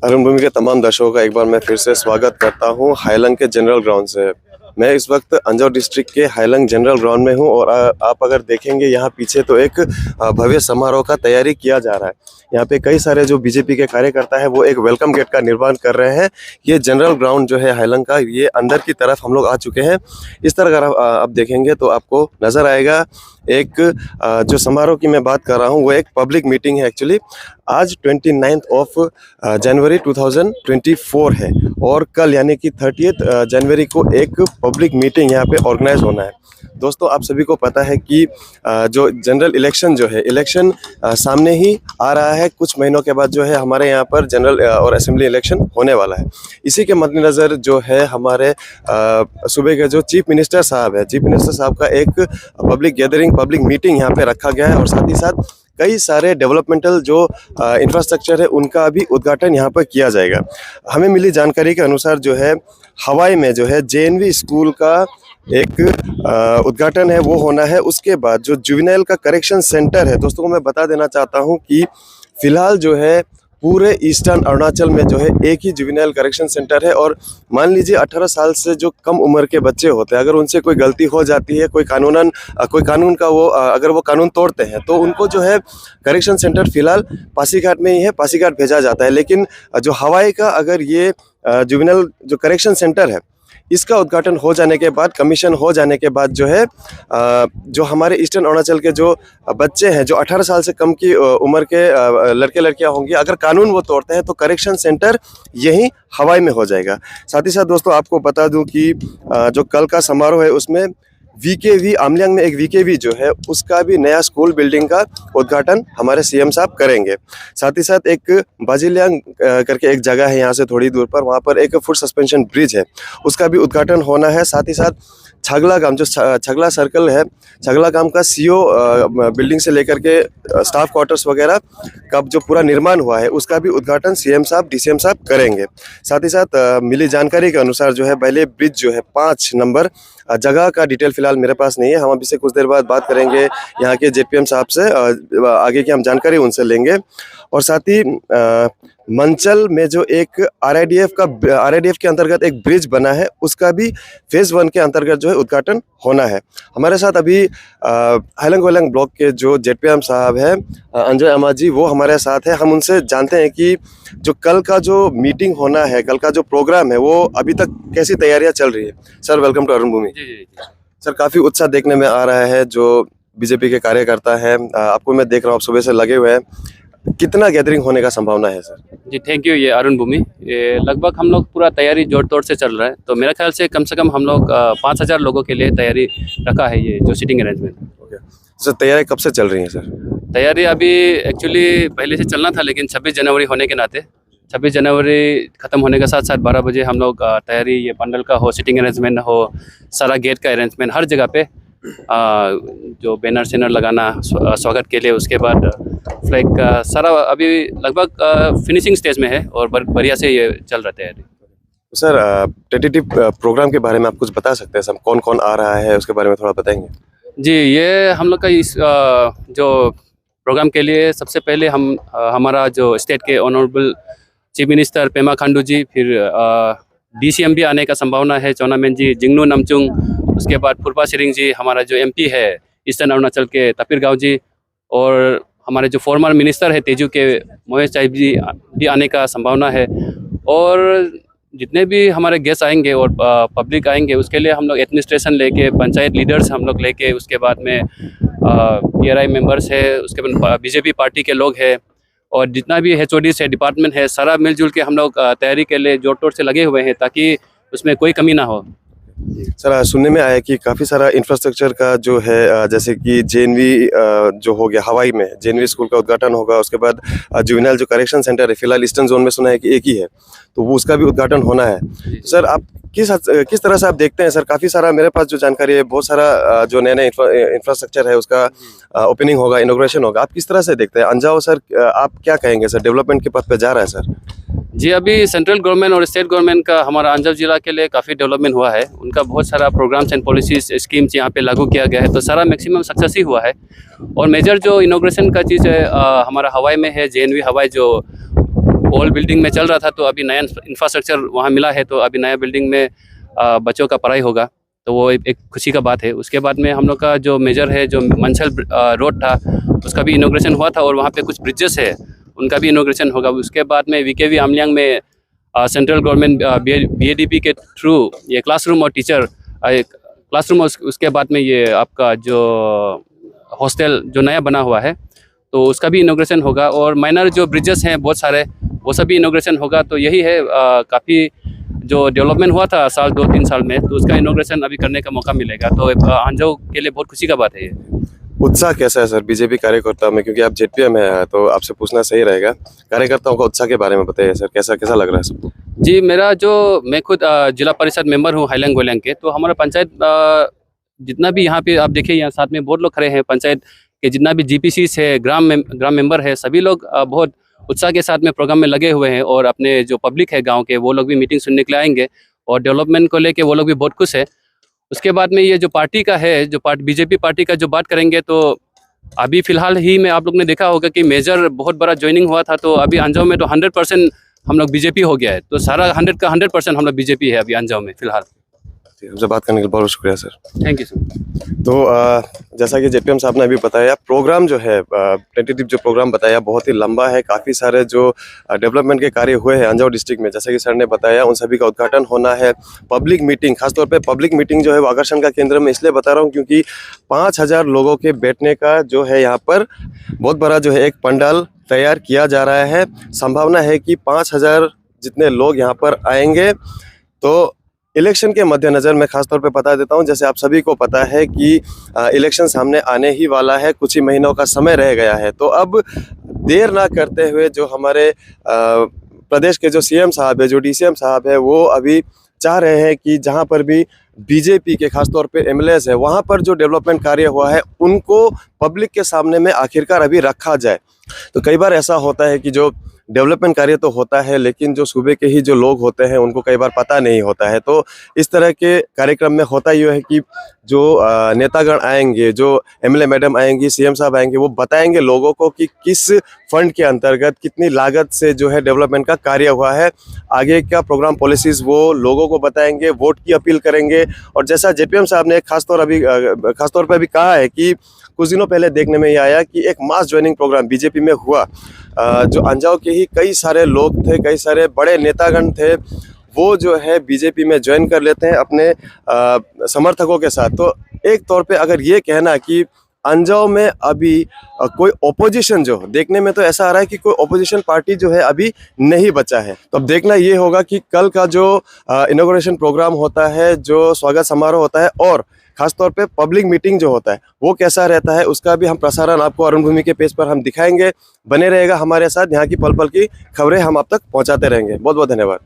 अरुण भूमि के तमाम दर्शकों का एक बार मैं फिर से स्वागत करता हूं हाईलंग के जनरल ग्राउंड से। मैं इस वक्त अंजाव डिस्ट्रिक्ट के हाईलंग जनरल ग्राउंड में हूं और आप अगर देखेंगे यहाँ पीछे तो एक भव्य समारोह का तैयारी किया जा रहा है। यहाँ पे कई सारे जो बीजेपी के कार्यकर्ता है वो एक वेलकम गेट का निर्माण कर रहे हैं। ये जनरल ग्राउंड जो है हाईलंग का, ये अंदर की तरफ हम लोग आ चुके हैं। इस तरह अगर आप देखेंगे तो आपको नज़र आएगा एक जो समारोह की मैं बात कर रहा हूँ वो एक पब्लिक मीटिंग है। एक्चुअली आज 29 जनवरी 2024 है और कल यानी कि 30 जनवरी को एक पब्लिक मीटिंग यहाँ पे ऑर्गेनाइज होना है। दोस्तों, आप सभी को पता है कि जो जनरल इलेक्शन जो है, इलेक्शन सामने ही आ रहा है। कुछ महीनों के बाद जो है हमारे यहाँ पर जनरल और असेंबली इलेक्शन होने वाला है। इसी के मद्देनज़र जो है हमारे सूबे के जो चीफ मिनिस्टर साहब है, चीफ मिनिस्टर साहब का एक पब्लिक गैदरिंग, पब्लिक मीटिंग यहाँ पे रखा गया है और साथ ही साथ कई सारे डेवलपमेंटल जो इंफ्रास्ट्रक्चर है उनका भी उद्घाटन यहाँ पर किया जाएगा। हमें मिली जानकारी के अनुसार जो है हवाई में जो है जेएनवी स्कूल का एक उद्घाटन है वो होना है। उसके बाद जो जुवेनाइल का करेक्शन सेंटर है, दोस्तों को मैं बता देना चाहता हूँ कि फ़िलहाल जो है पूरे ईस्टर्न अरुणाचल में जो है एक ही जुवेनाइल करेक्शन सेंटर है। और मान लीजिए 18 साल से जो कम उम्र के बच्चे होते हैं, अगर उनसे कोई गलती हो जाती है, कोई कानून का वो अगर वो कानून तोड़ते हैं तो उनको जो है करेक्शन सेंटर फ़िलहाल पासीघाट में ही है, पासीघाट भेजा जाता है। लेकिन जो हवाई का अगर ये जुवेनाइल जो करेक्शन सेंटर है इसका उद्घाटन हो जाने के बाद, कमीशन हो जाने के बाद जो है जो हमारे ईस्टर्न अरुणाचल के जो बच्चे हैं, जो 18 साल से कम की उम्र के लड़के लड़कियां होंगी, अगर कानून वो तोड़ते हैं तो करेक्शन सेंटर यहीं हवाई में हो जाएगा। साथ ही साथ दोस्तों आपको बता दूं कि जो कल का समारोह है उसमें वीकेवी आमलियांग में एक वीकेवी जो है उसका भी नया स्कूल बिल्डिंग का उद्घाटन हमारे सीएम साहब करेंगे। साथ ही साथ एक बाजिलियांग करके एक जगह है यहाँ से थोड़ी दूर पर, वहाँ पर एक फुट सस्पेंशन ब्रिज है, उसका भी उद्घाटन होना है। साथ ही साथ छगला गांव जो छगला सर्कल है, छगला गांव का सीओ बिल्डिंग से लेकर के स्टाफ क्वार्टर्स वगैरह का जो पूरा निर्माण हुआ है उसका भी उद्घाटन सीएम साहब, डीसीएम साहब करेंगे। साथ ही साथ मिली जानकारी के अनुसार जो है बैले ब्रिज जो है 5 नंबर जगह का डिटेल फिलहाल मेरे पास नहीं है। हम अभी से कुछ देर बाद बात करेंगे यहाँ के जेपीएम साहब से, आगे की हम जानकारी उनसे लेंगे। और साथ ही मंचल में जो एक आरआईडीएफ के अंतर्गत एक ब्रिज बना है उसका भी फेज़ 1 के अंतर्गत जो है उद्घाटन होना है। हमारे साथ अभी हाईलंग वेलंग ब्लॉक के जो जेपीएम साहब हैं अंजय अमा जी, वो हमारे साथ हैं। हम उनसे जानते हैं कि जो कल का जो मीटिंग होना है, कल का जो प्रोग्राम है वो अभी तक कैसी तैयारियां चल रही है। Sir welcome to Arun Bhoomi. जी। सर काफ़ी उत्साह देखने में आ रहा है, जो बीजेपी के कार्यकर्ता हैं आपको मैं देख रहा हूँ आप सुबह से लगे हुए हैं। कितना गैदरिंग होने का संभावना है सर? Ji thank you. ये अरुण भूमि, ये लगभग हम लोग पूरा तैयारी जोर तोड़ से चल रहा है। तो मेरा ख्याल से कम हम लोग 5000 लोगों के लिए तैयारी रखा है, ये जो सीटिंग अरेंजमेंट। ओके सर, तैयारी कब से चल रही है सर? तैयारी अभी एक्चुअली पहले से चलना था, लेकिन 26 जनवरी होने के नाते 26 जनवरी ख़त्म होने के साथ साथ 12 बजे हम लोग तैयारी, ये पंडल का हो, सीटिंग अरेंजमेंट हो, सारा गेट का अरेंजमेंट हर जगह पे, जो बैनर शैनर लगाना स्वागत के लिए, उसके बाद फ्लैग का सारा अभी लगभग फिनिशिंग स्टेज में है और बढ़िया से ये चल रहा है तैयारी। सर टेंटेटिव प्रोग्राम के बारे में आप कुछ बता सकते हैं? सब कौन कौन आ रहा है उसके बारे में थोड़ा बताएंगे? जी, ये हम लोग का इस जो प्रोग्राम के लिए सबसे पहले हमारा जो स्टेट के honourable chief minister Pema Khandu ji, फिर डीसीएम भी आने का संभावना है, चौनामेन जी, जिंगनू नामचुंग, उसके बाद फुरपा सिरिंग जी, हमारा जो एमपी है ईस्टर्न अरुणाचल के तपिर गाँव जी, और हमारे जो फॉर्मर मिनिस्टर है तेजू के मोहेश साहिब जी भी आने का संभावना है। और जितने भी हमारे गेस्ट आएंगे और पब्लिक आएंगे उसके लिए हम लोग एडमिनिस्ट्रेशन लेके, पंचायत लीडर्स हम लोग लेके, उसके बाद में पीआरआई मेंबर्स है, उसके बाद बीजेपी पार्टी के लोग हैं और जितना भी एचओडीज है, डिपार्टमेंट है, सारा मिलजुल के हम लोग तैयारी के लिए जोर तोड़ से लगे हुए हैं ताकि उसमें कोई कमी ना हो। सर सुनने में आया कि काफ़ी सारा इंफ्रास्ट्रक्चर का जो है, जैसे कि जेएनवी जो हो गया, हवाई में जेएनवी स्कूल का उद्घाटन होगा, उसके बाद जुवेनाइल जो करेक्शन सेंटर है फिलहाल ईस्टर्न जोन में सुना है कि एक ही है, तो वो उसका भी उद्घाटन होना है। तो सर आप किस तरह से आप देखते हैं सर? काफ़ी सारा मेरे पास जो जानकारी है, बहुत सारा जो नया इंफ्रास्ट्रक्चर है उसका ओपनिंग होगा, इनॉग्रेशन होगा, आप किस तरह से देखते हैं? अंजाव सर आप क्या कहेंगे सर? डेवलपमेंट के पथ पे जा रहा है सर? जी, अभी सेंट्रल गवर्नमेंट और स्टेट गवर्नमेंट का हमारा अंजाव जिला के लिए काफ़ी डेवलपमेंट हुआ है। उनका बहुत सारा प्रोग्राम्स एंड पॉलिसीज स्कीम्स यहाँ पे लागू किया गया है, तो सारा मैक्सिमम सक्सेस ही हुआ है। और मेजर जो इनॉग्रेशन का चीज़ है हमारा हवाई में है, जेएनवी हवाई जो ओल्ड बिल्डिंग में चल रहा था, तो अभी नया इंफ्रास्ट्रक्चर वहाँ मिला है, तो अभी नया बिल्डिंग में बच्चों का पढ़ाई होगा, तो वो एक खुशी का बात है। उसके बाद में हम लोग का जो मेजर है, जो मंछल रोड था, उसका भी इनॉग्रेशन हुआ था, और वहाँ पे कुछ ब्रिजेस है, उनका भी इनॉग्रेशन होगा। उसके बाद में वीकेवी आमलियांग में सेंट्रल गवर्नमेंट BADP के थ्रू ये क्लासरूम और टीचर क्लासरूम, उसके बाद में ये आपका जो हॉस्टल जो नया बना हुआ है, तो उसका भी इनॉग्रेशन होगा। और माइनर जो ब्रिजेस हैं बहुत सारे, वो सभी इनॉग्रेशन होगा। तो यही है, काफ़ी जो डेवलपमेंट हुआ था साल 2-3 साल में, तो उसका इनॉग्रेशन अभी करने का मौका मिलेगा। तो अंजो के लिए बहुत खुशी का बात है ये। उत्साह कैसा है सर बीजेपी कार्यकर्ता में, क्योंकि आप जेडपीए में हैं तो आपसे पूछना सही रहेगा। कार्यकर्ताओं का उत्साह के बारे में बताइए सर, कैसा कैसा लग रहा है सबको? जी, मैं खुद जिला परिषद मेंबर हूँ हाईलैंड गोलैंग के। तो हमारा पंचायत जितना भी यहाँ पे आप देखिए, यहाँ साथ में बहुत लोग खड़े हैं, पंचायत के जितना भी GPC है, ग्राम मेंबर है, सभी लोग बहुत उत्साह के साथ में प्रोग्राम में लगे हुए हैं। और अपने जो पब्लिक है गाँव के, वो लोग भी मीटिंग सुनने के लिए आएंगे, और डेवलपमेंट को लेके वो लोग भी बहुत खुश है। उसके बाद में ये जो पार्टी का है, जो BJP पार्टी का जो बात करेंगे, तो अभी फिलहाल ही में आप लोग ने देखा होगा कि मेजर बहुत बड़ा ज्वाइनिंग हुआ था। तो अभी अंजाव में तो 100% हम लोग BJP हो गया है, तो सारा 100 का 100% हम लोग BJP है अभी अंजाव में फिलहाल। हमसे बात करने के लिए बहुत शुक्रिया सर। Thank you sir. तो जैसा कि JPM साहब ने अभी बताया, प्रोग्राम जो है टेंटेटिव जो प्रोग्राम बताया बहुत ही लंबा है। काफ़ी सारे जो डेवलपमेंट के कार्य हुए हैं अंजाव डिस्ट्रिक्ट में, जैसा कि सर ने बताया, उन सभी का उद्घाटन होना है। पब्लिक मीटिंग, खासतौर पे पब्लिक मीटिंग जो है वो आकर्षण का केंद्र में इसलिए बता रहा हूँ क्योंकि 5000 लोगों के बैठने का जो है यहाँ पर बहुत बड़ा जो है एक पंडाल तैयार किया जा रहा है। संभावना है कि 5000 जितने लोग यहाँ पर आएंगे। तो इलेक्शन के मद्देनज़र मैं खासतौर पे बता देता हूं, जैसे आप सभी को पता है कि इलेक्शन सामने आने ही वाला है, कुछ ही महीनों का समय रह गया है। तो अब देर ना करते हुए जो हमारे प्रदेश के जो CM साहब है, जो DCM साहब है, वो अभी चाह रहे हैं कि जहां पर भी BJP के खासतौर पे MLAs है, वहां पर जो डेवलपमेंट कार्य हुआ है उनको पब्लिक के सामने में आखिरकार अभी रखा जाए। तो कई बार ऐसा होता है कि जो डेवलपमेंट कार्य तो होता है, लेकिन जो सूबे के ही जो लोग होते हैं उनको कई बार पता नहीं होता है। तो इस तरह के कार्यक्रम में होता ये है कि जो नेतागण आएंगे, जो MLA मैडम आएंगी, CM साहब आएंगे, वो बताएंगे लोगों को कि किस फंड के अंतर्गत कितनी लागत से जो है डेवलपमेंट का कार्य हुआ है। आगे का प्रोग्राम पॉलिसीज वो लोगों को बताएंगे, वोट की अपील करेंगे। और जैसा JPM साहब ने खासतौर पर अभी कहा है कि कुछ दिनों पहले देखने में ये आया कि एक मास ज्वाइनिंग प्रोग्राम BJP में हुआ, जो अंजाव के ही कई सारे लोग थे, कई सारे बड़े नेतागण थे, वो जो है BJP में ज्वाइन कर लेते हैं अपने समर्थकों के साथ। तो एक तौर पे अगर ये कहना कि अंजाव में अभी कोई ओपोजिशन जो देखने में तो ऐसा आ रहा है कि कोई ओपोजिशन पार्टी जो है अभी नहीं बचा है। तो अब देखना ये होगा कि कल का जो इनॉग्रेशन प्रोग्राम होता है, जो स्वागत समारोह होता है, और खासतौर पे पब्लिक मीटिंग जो होता है वो कैसा रहता है, उसका भी हम प्रसारण आपको अरुण भूमि के पेज पर हम दिखाएंगे। बने रहेगा हमारे साथ, यहाँ की पल पल की खबरें हम आप तक पहुँचाते रहेंगे। बहुत बहुत धन्यवाद।